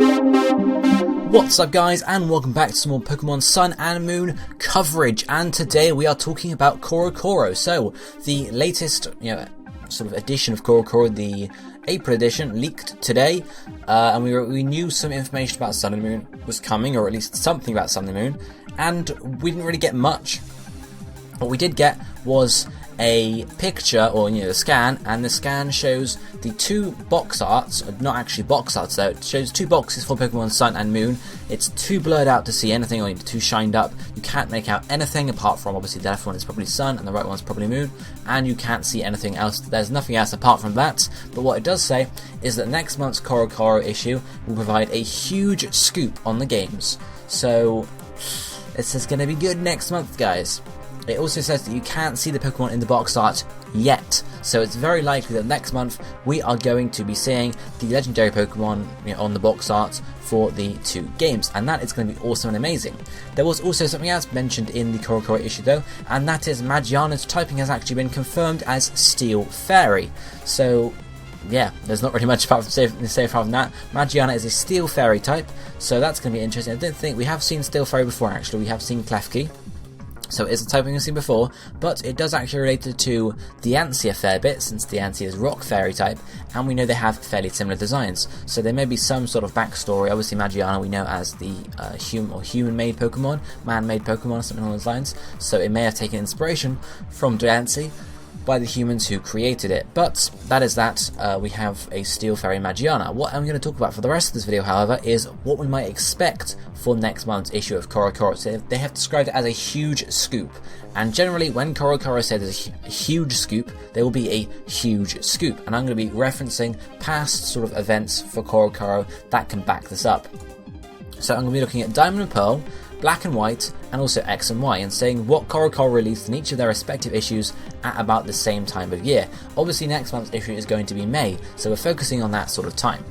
What's up guys, and welcome back to some more Pokemon Sun and Moon coverage, and today we are talking about CoroCoro. So, the latest, sort of edition of CoroCoro, the April edition, leaked today, and we knew some information about Sun and Moon was coming, or at least something about Sun and Moon, and we didn't really get much. What we did get was a picture, or a scan, and the scan shows the two box arts, not actually box arts though, it shows two boxes for Pokemon Sun and Moon. It's too blurred out to see anything, or too shined up. You can't make out anything apart from, obviously, the left one is probably Sun and the right one's probably Moon, and you can't see anything else. There's nothing else apart from that, but what it does say is that next month's CoroCoro issue will provide a huge scoop on the games. So, this is going to be good next month, guys. It also says that you can't see the Pokemon in the box art yet, so it's very likely that next month we are going to be seeing the legendary Pokemon on the box art for the two games, and that is going to be awesome and amazing. There was also something else mentioned in the CoroCoro issue though, and that is Magearna's typing has actually been confirmed as Steel Fairy. So yeah, there's not really much apart from say apart from that. Magearna is a Steel Fairy type, so that's going to be interesting. I don't think we have seen Steel Fairy before actually. We have seen Klefki. So it is a type we've seen before, but it does actually relate to Diancie a fair bit, since Diancie is Rock Fairy type, and we know they have fairly similar designs. So there may be some sort of backstory. Obviously Magearna we know as the human-made Pokemon, man-made Pokemon, something along those lines. So it may have taken inspiration from Diancie by the humans who created it. But that is that. We have a Steel Fairy Magearna. What I'm going to talk about for the rest of this video, however, is what we might expect for next month's issue of CoroCoro. So they have described it as a huge scoop, and generally when CoroCoro says there's a huge scoop, there will be a huge scoop, and I'm going to be referencing past sort of events for CoroCoro that can back this up. So I'm going to be looking at Diamond and Pearl, Black and White, and also X and Y, and saying what CoroCoro released in each of their respective issues at about the same time of year. Obviously next month's issue is going to be May, so we're focusing on that sort of time.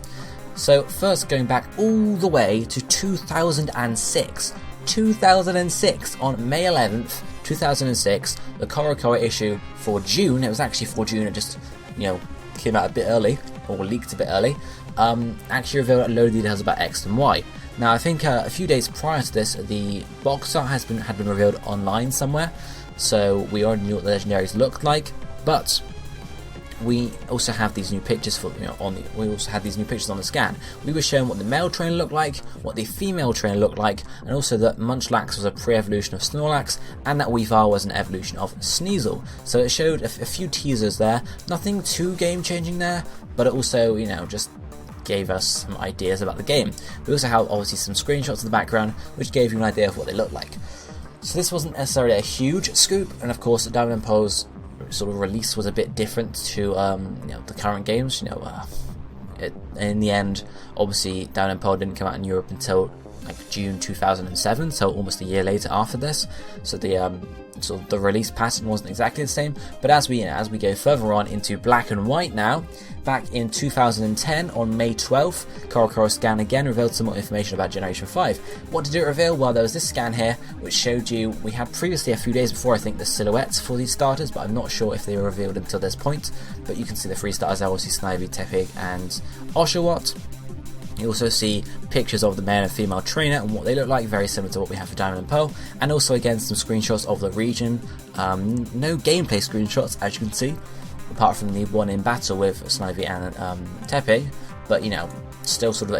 So first, going back all the way to 2006. 2006, on May 11th, 2006, the CoroCoro issue for June, it was actually for June, it just, came out a bit early, or leaked a bit early, actually revealed a load of details about X and Y. Now, I think a few days prior to this, the box art had been revealed online somewhere, so we already knew what the legendaries looked like. But we also have these new pictures on the scan. We were shown what the male trainer looked like, what the female trainer looked like, and also that Munchlax was a pre-evolution of Snorlax, and that Weavile was an evolution of Sneasel. So it showed a few teasers there, nothing too game-changing there, but it also, just gave us some ideas about the game. We also have obviously some screenshots in the background which gave you an idea of what they look like. So this wasn't necessarily a huge scoop, and of course Diamond and Pearl's sort of release was a bit different to the current games. In the end, obviously Diamond and Pearl didn't come out in Europe until like June 2007, so almost a year later after this. So the release pattern wasn't exactly the same. But as we go further on into Black and White now, back in 2010 on May 12th, CoroCoro scan again revealed some more information about Generation 5. What did it reveal? Well, there was this scan here which showed you, we had previously a few days before, I think, the silhouettes for these starters, but I'm not sure if they were revealed until this point. But you can see the three starters there, obviously Snivy, Tepig and Oshawott. You also see pictures of the male and female trainer and what they look like, very similar to what we have for Diamond and Pearl, and also again some screenshots of the region. No gameplay screenshots, as you can see, apart from the one in battle with Snivy and Tepig, but still sort of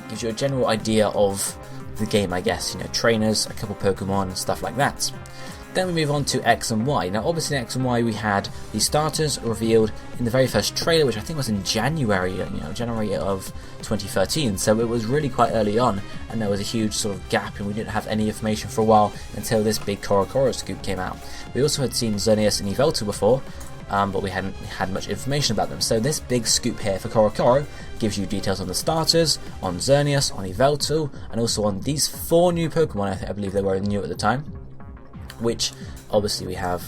gives you a general idea of the game, I guess. Trainers, a couple Pokemon, and stuff like that. Then we move on to X and Y. Now obviously in X and Y we had the starters revealed in the very first trailer, which I think was in January, January of 2013, so it was really quite early on, and there was a huge sort of gap and we didn't have any information for a while until this big CoroCoro scoop came out. We also had seen Xerneas and Yveltal before, but we hadn't had much information about them. So this big scoop here for CoroCoro gives you details on the starters, on Xerneas, on Yveltal, and also on these 4 new Pokemon, I believe they were new at the time, which obviously we have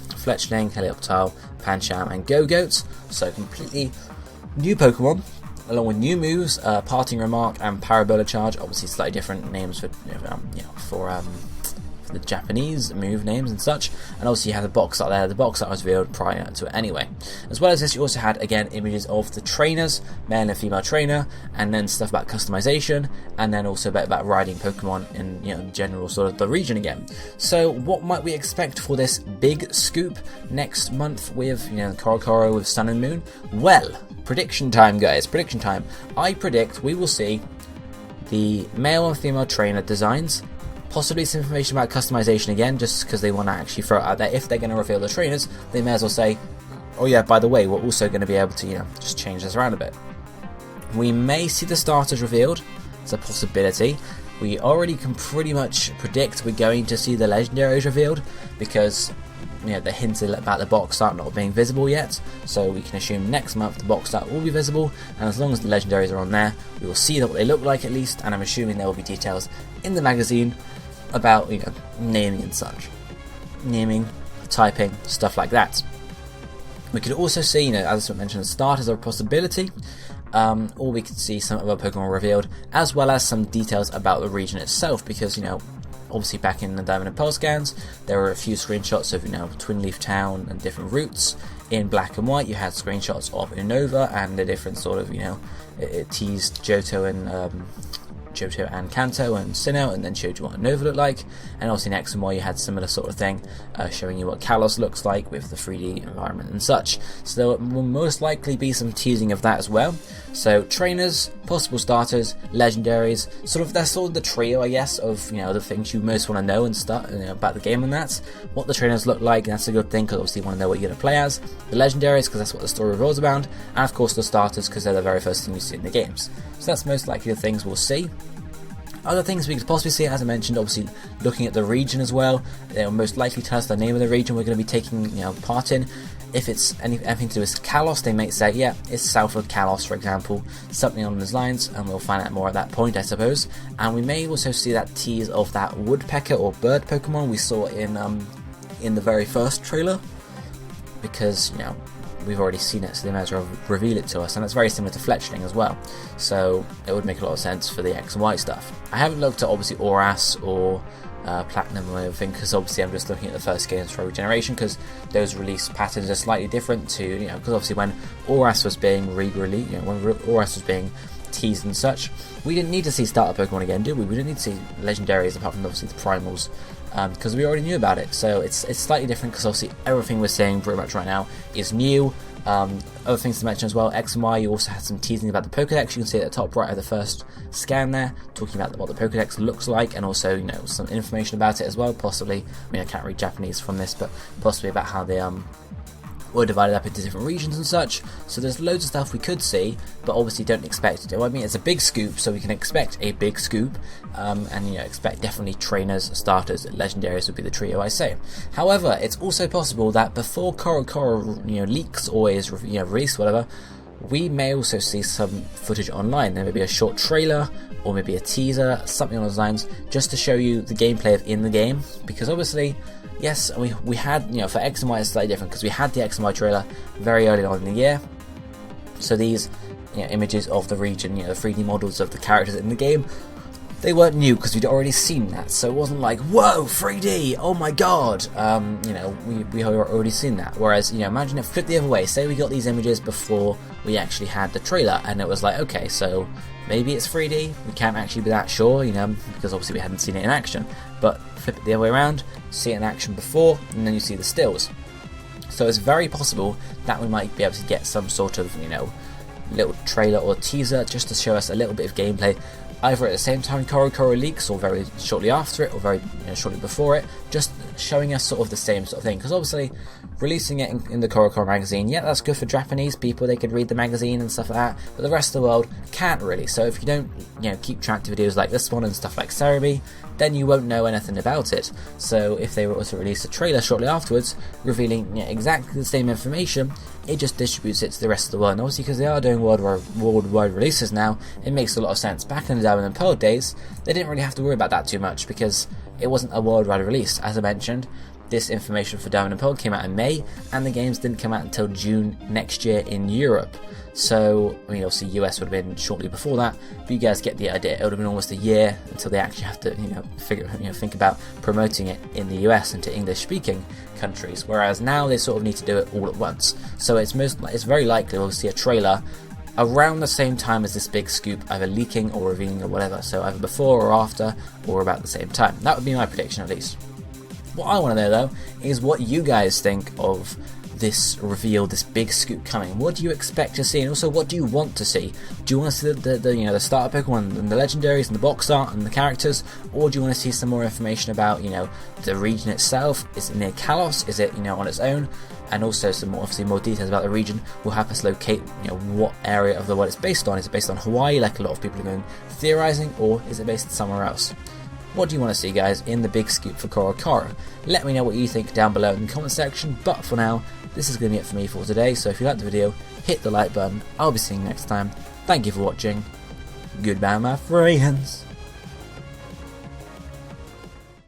Fletchling, Helioptile, Pancham and Go-Goat, so completely new Pokemon, along with new moves, Parting Remark and Parabola Charge, obviously slightly different names for the Japanese move names and such, and also you have the box art there. The box art was revealed prior to it anyway. As well as this, you also had again images of the trainers, male and female trainer, and then stuff about customization, and then also a bit about riding Pokemon in general sort of the region again. So what might we expect for this big scoop next month with CoroCoro with Sun and Moon? Well, prediction time, guys. Prediction time. I predict we will see the male and female trainer designs, possibly some information about customization again, just because they want to actually throw it out there. If they're going to reveal the trainers, they may as well say, oh yeah, by the way, we're also going to be able to just change this around a bit. We may see the starters revealed. It's a possibility. We already can pretty much predict we're going to see the legendaries revealed, because the hints about the box art not being visible yet, so we can assume next month the box art will be visible, and as long as the legendaries are on there, we will see what they look like at least, and I'm assuming there will be details in the magazine about naming and such. Naming, typing, stuff like that. We could also see, as I mentioned, the starters are a possibility, or we could see some other Pokemon revealed, as well as some details about the region itself, because obviously back in the Diamond and Pearl scans, there were a few screenshots of Twin Leaf Town and different routes. In black and white, you had screenshots of Unova and the different sort of it teased Johto and Kanto and Sinnoh, and then showed you what Unova looked like. And also in X and Y, you had similar sort of thing, showing you what Kalos looks like with the 3D environment and such. So there will most likely be some teasing of that as well. So trainers, possible starters, legendaries, that's sort of the trio, I guess, of the things you most want to know and start about the game and that. What the trainers look like, and that's a good thing because obviously you want to know what you're going to play as. The legendaries, because that's what the story revolves around, and of course the starters, because they're the very first thing you see in the games. So that's most likely the things we'll see. Other things we could possibly see, as I mentioned, obviously looking at the region as well. They'll most likely tell us the name of the region we're going to be taking part in. If it's anything to do with Kalos, they may say, yeah, it's south of Kalos, for example, something along those lines, and we'll find out more at that point, I suppose. And we may also see that tease of that woodpecker or bird Pokemon we saw in the very first trailer, because we've already seen it, so they may as well reveal it to us, and it's very similar to Fletchling as well, so it would make a lot of sense for the X and Y stuff. I haven't looked at obviously Oras or Platinum or anything, because obviously I'm just looking at the first games for every generation, because those release patterns are slightly different to, because obviously when Oras was being re-released, when Oras was being teased and such, we didn't need to see starter Pokemon again, did we? We didn't need to see legendaries apart from obviously the primals, because we already knew about it. So it's slightly different, because obviously everything we're seeing pretty much right now is new. Other things to mention as well, X and Y, you also had some teasing about the Pokédex. You can see at the top right of the first scan there, talking about what the Pokédex looks like, and also some information about it as well, possibly. I can't read Japanese from this, but possibly about how they were divided up into different regions and such. So there's loads of stuff we could see, but obviously don't expect it. It's a big scoop, so we can expect a big scoop, and expect definitely trainers, starters, legendaries would be the trio I say. However, it's also possible that before CoroCoro leaks or is released, whatever, we may also see some footage online. There may be a short trailer or maybe a teaser, something on those lines, just to show you the gameplay of in the game, because obviously, yes, we had, for X and Y it's slightly different, because we had the X and Y trailer very early on in the year. So these images of the region, the 3D models of the characters in the game, they weren't new because we'd already seen that. So it wasn't like, whoa, 3D, oh my god, we had already seen that. Whereas, imagine it flipped the other way. Say we got these images before we actually had the trailer, and it was like, okay, so maybe it's 3D, we can't actually be that sure, because obviously we hadn't seen it in action. But flip it the other way around, see it in action before, and then you see the stills. So it's very possible that we might be able to get some sort of, little trailer or teaser just to show us a little bit of gameplay, either at the same time CoroCoro leaks, or very shortly after it, or very shortly before it, just showing us sort of the same sort of thing. Because obviously, releasing it in the CoroCoro magazine, yeah, that's good for Japanese people, they could read the magazine and stuff like that, but the rest of the world can't really. So if you don't, keep track to videos like this one and stuff like Cerebi, then you won't know anything about it. So if they were also release a trailer shortly afterwards, revealing exactly the same information, it just distributes it to the rest of the world. And obviously, because they are doing worldwide releases now, it makes a lot of sense. Back in the Diamond and Pearl days, they didn't really have to worry about that too much, because it wasn't a worldwide release. As I mentioned, this information for Diamond and Pearl came out in May, and the games didn't come out until June next year in Europe. So, I mean, obviously US would have been shortly before that, but you guys get the idea. It would have been almost a year until they actually have to, think about promoting it in the US and to English-speaking countries. Whereas now they sort of need to do it all at once. So it's very likely we'll see a trailer around the same time as this big scoop, either leaking or revealing or whatever. So either before or after, or about the same time. That would be my prediction, at least. What I want to know, though, is what you guys think of this reveal, this big scoop coming. What do you expect to see, and also what do you want to see? Do you want to see the starter Pokemon and the legendaries and the box art and the characters, or do you want to see some more information about the region itself? Is it near Kalos? Is it on its own? And also some more details about the region will help us locate what area of the world it's based on. Is it based on Hawaii, like a lot of people have been theorizing, or is it based somewhere else? What do you want to see, guys, in the big scoop for CoroCoro? Let me know what you think down below in the comment section, but for now, this is going to be it for me for today, so if you liked the video, hit the like button. I'll be seeing you next time. Thank you for watching. Goodbye, my friends.